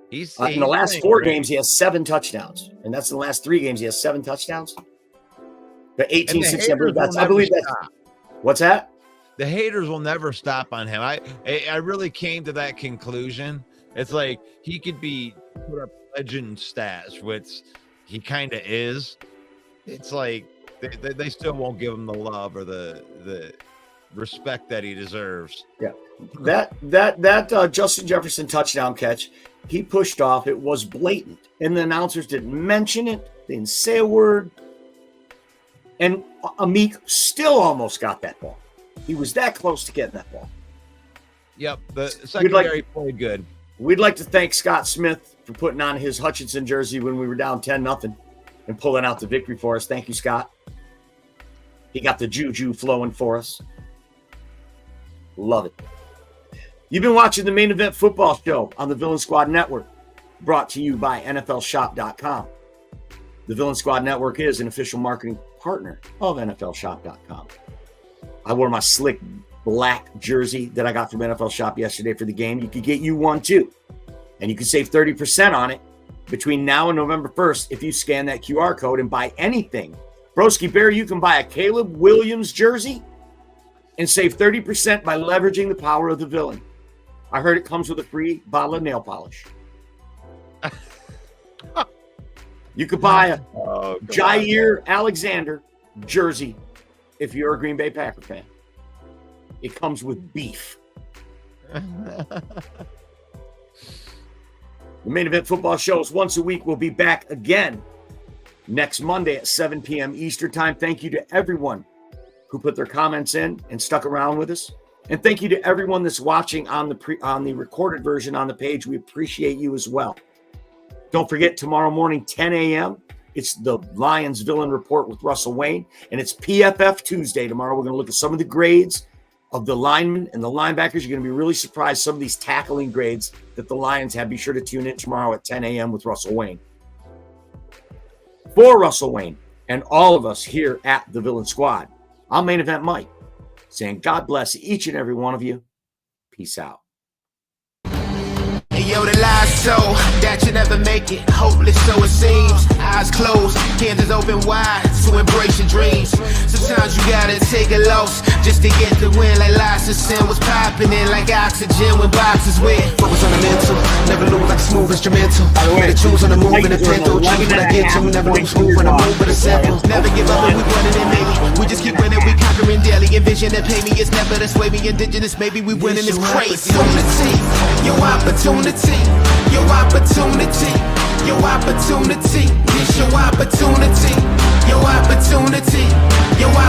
S4: He's
S3: in the last 4 games, he has 7 touchdowns. And that's in the last 3 games, he has 7 touchdowns. The 18-6, I believe that's what's that?
S4: The haters will never stop on him. I really came to that conclusion. It's like he could be put up legend stats, which he kind of is. It's like they still won't give him the love or the respect that he deserves.
S3: Yeah, that Justin Jefferson touchdown catch, he pushed off. It was blatant, and the announcers didn't mention it. They didn't say a word. And Amik still almost got that ball. He was that close to getting that ball.
S4: Yep, the secondary played good.
S3: We'd like to thank Scott Smith for putting on his Hutchinson jersey when we were down 10-0 and pulling out the victory for us. Thank you, Scott. He got the juju flowing for us. Love it. You've been watching the Main Event Football Show on the Villain Squad Network, brought to you by NFLShop.com. The Villain Squad Network is an official marketing partner of NFLShop.com. I wore my slick black jersey that I got from NFL Shop yesterday for the game. You could get you one too. And you can save 30% on it between now and November 1st if you scan that QR code and buy anything. Broski Bear, you can buy a Caleb Williams jersey and save 30% by leveraging the power of the villain. I heard it comes with a free bottle of nail polish. You could buy a Jair Alexander jersey if you're a Green Bay Packer fan. It comes with beef. The Main Event Football Shows once a week. We'll be back again next Monday at 7 p.m. Eastern time. Thank you to everyone who put their comments in and stuck around with us. And thank you to everyone that's watching on the recorded version on the page. We appreciate you as well. Don't forget, tomorrow morning, 10 a.m., it's the Lions Villain Report with Russell Wayne, and it's PFF Tuesday. Tomorrow we're going to look at some of the grades of the linemen and the linebackers. You're going to be really surprised some of these tackling grades that the Lions have. Be sure to tune in tomorrow at 10 a.m. with Russell Wayne. For Russell Wayne and all of us here at the Villain Squad, I'm Main Event Mike, saying God bless each and every one of you. Peace out.
S5: Yo, the lies told that you never make it. Hopeless, so it seems. Eyes closed, hands open wide to embrace your dreams. Sometimes you gotta take a loss just to get the win. Like lots of sin was popping in like oxygen when boxes wet. Focus on the mental, never lose like smooth instrumental. Better choose on the move in a tempo. Choose when I get to, never lose smooth when I move with a sample. Never give up when we running and maybe we just keep winning, we conquering daily. Envision that pay me, it's never the sway me. Indigenous, maybe we winning is crazy. Your opportunity. Your opportunity, your opportunity, it's your opportunity, your opportunity.